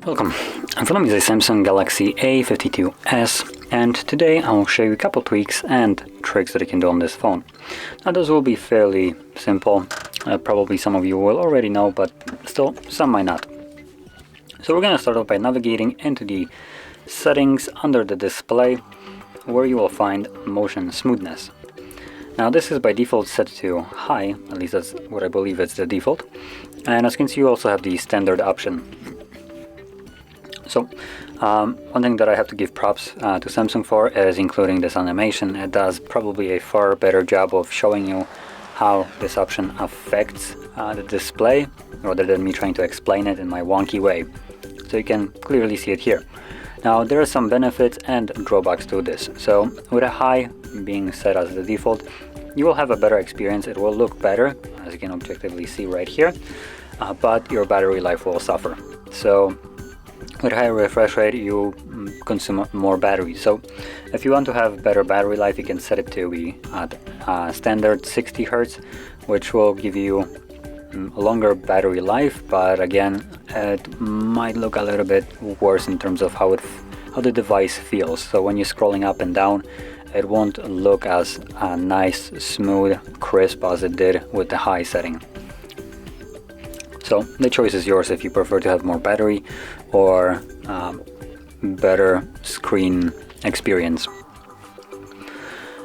Welcome. In front of me is a Samsung Galaxy A52s, and today I'll show you a couple tweaks and tricks that you can do on this phone. Now those will be fairly simple, probably some of you will already know, but still some might not. So we're going to start off by navigating into the settings under the display, where you will find motion smoothness. Now this is by default set to high, at least that's what I believe it's the default, and as you can see you also have the standard option. So, one thing that I have to give props to Samsung for is including this animation. It does probably a far better job of showing you how this option affects the display, rather than me trying to explain it in my wonky way. So you can clearly see it here. Now there are some benefits and drawbacks to this. So with a high being set as the default, you will have a better experience. It will look better, as you can objectively see right here, but your battery life will suffer. So with higher refresh rate, you consume more battery. So if you want to have better battery life, you can set it to be at standard 60 Hz, which will give you a longer battery life, but again, it might look a little bit worse in terms of how the device feels. So when you're scrolling up and down, it won't look as nice, smooth, crisp as it did with the high setting. So the choice is yours if you prefer to have more battery or better screen experience.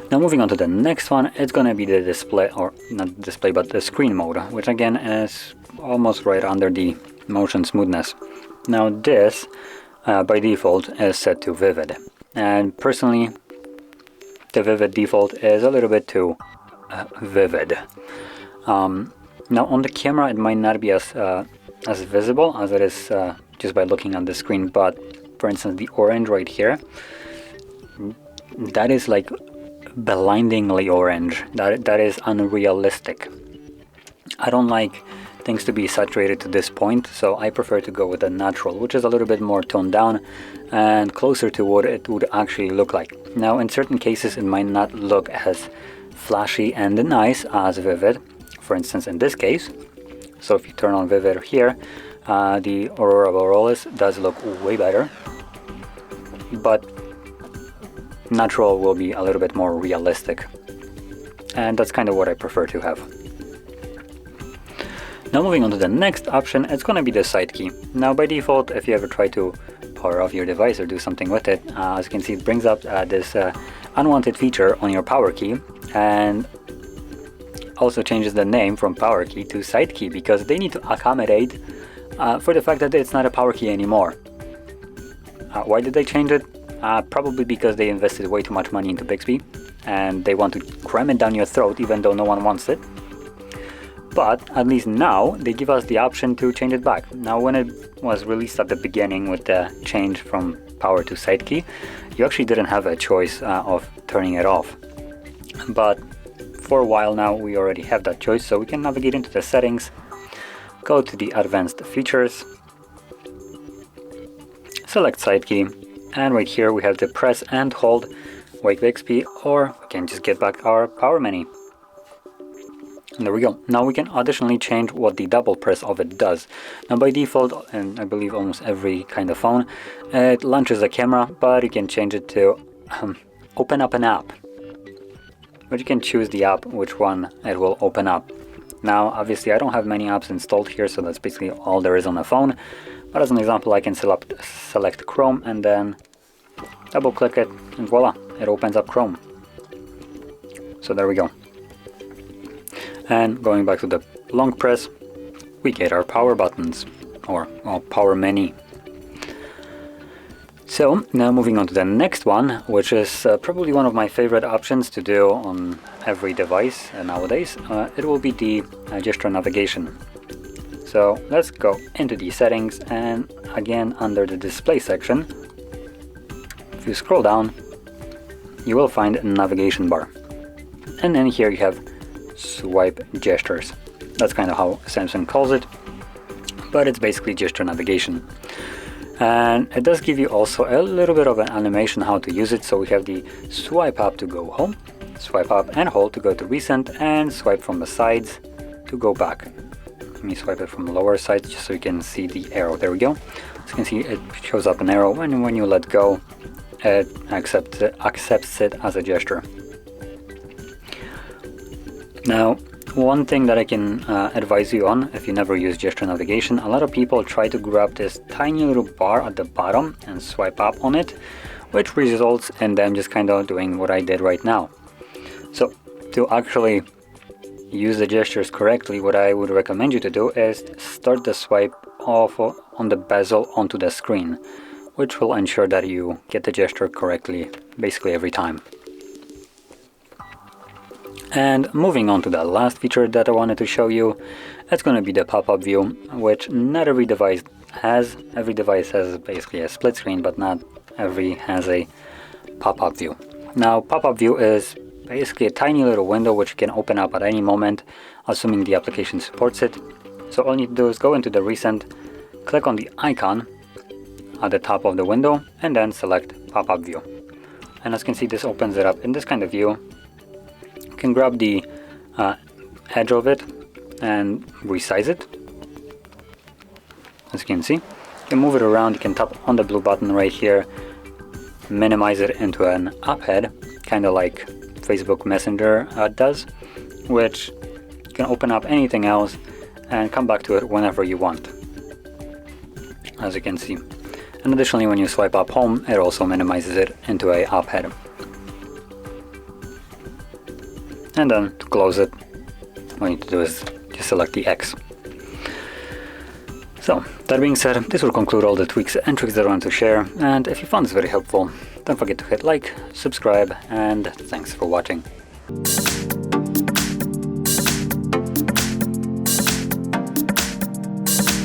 Now moving on to the next one, it's gonna be the display, or not display, but the screen mode, which again is almost right under the motion smoothness. Now this, by default, is set to vivid, and personally, the vivid default is a little bit too vivid. Now on the camera it might not be as visible as it is just by looking on the screen, but for instance the orange right here, that is like blindingly orange. That is unrealistic. I don't like things to be saturated to this point, so I prefer to go with the natural, which is a little bit more toned down and closer to what it would actually look like. Now in certain cases it might not look as flashy and nice as vivid. For instance, in this case, so if you turn on vivid here, the aurora borealis does look way better, but natural will be a little bit more realistic, and that's kind of what I prefer to have. Now moving on to the next option, it's going to be the side key. Now by default, if you ever try to power off your device or do something with it, as you can see, it brings up this unwanted feature on your power key, and also changes the name from power key to side key, because they need to accommodate for the fact that it's not a power key anymore. Why did they change it? Probably because they invested way too much money into Bixby and they want to cram it down your throat even though no one wants it. But at least now they give us the option to change it back. Now when it was released at the beginning with the change from power to side key, you actually didn't have a choice of turning it off. But for a while now we already have that choice, so we can navigate into the settings, go to the advanced features, select side key, and right here we have the press and hold wake Bixby, or we can just get back our power menu. And there we go. Now we can additionally change what the double press of it does. Now by default, and I believe almost every kind of phone, it launches the camera, but you can change it to open up an app. But you can choose the app, which one it will open up. Now obviously I don't have many apps installed here, so that's basically all there is on the phone. But as an example, I can select Chrome and then double click it, and voila, it opens up Chrome. So there we go. And going back to the long press, we get our power buttons, or power menu. So now moving on to the next one, which is probably one of my favorite options to do on every device nowadays. It will be the gesture navigation. So let's go into the settings, and again under the display section, if you scroll down, you will find a navigation bar. And then here you have swipe gestures. That's kind of how Samsung calls it, but it's basically gesture navigation. And it does give you also a little bit of an animation how to use it. So we have the swipe up to go home, swipe up and hold to go to recent, and swipe from the sides to go back. Let me swipe it from the lower side just so you can see the arrow. There we go. As you can see, it shows up an arrow, and when you let go, it accepts it as a gesture. Now, one thing that I can advise you on if you never use gesture navigation, a lot of people try to grab this tiny little bar at the bottom and swipe up on it, which results in them just kind of doing what I did right now. So to actually use the gestures correctly, what I would recommend you to do is start the swipe off on the bezel onto the screen, which will ensure that you get the gesture correctly basically every time. And moving on to the last feature that I wanted to show you, it's going to be the pop-up view, which not every device has. Every device has basically a split screen, but not every has a pop-up view. Now, pop-up view is basically a tiny little window which you can open up at any moment, assuming the application supports it. So all you need to do is go into the recent, click on the icon at the top of the window, and then select pop-up view. And as you can see, this opens it up in this kind of view. You can grab the edge of it and resize it. As you can see, you can move it around. You can tap on the blue button right here, minimize it into an up head, kind of like Facebook Messenger does, which you can open up anything else and come back to it whenever you want, as you can see. And additionally, when you swipe up home, it also minimizes it into a up head. And then to close it, what you need to do is just select the X. So, that being said, this will conclude all the tweaks and tricks that I wanted to share, and if you found this very helpful, don't forget to hit like, subscribe, and thanks for watching.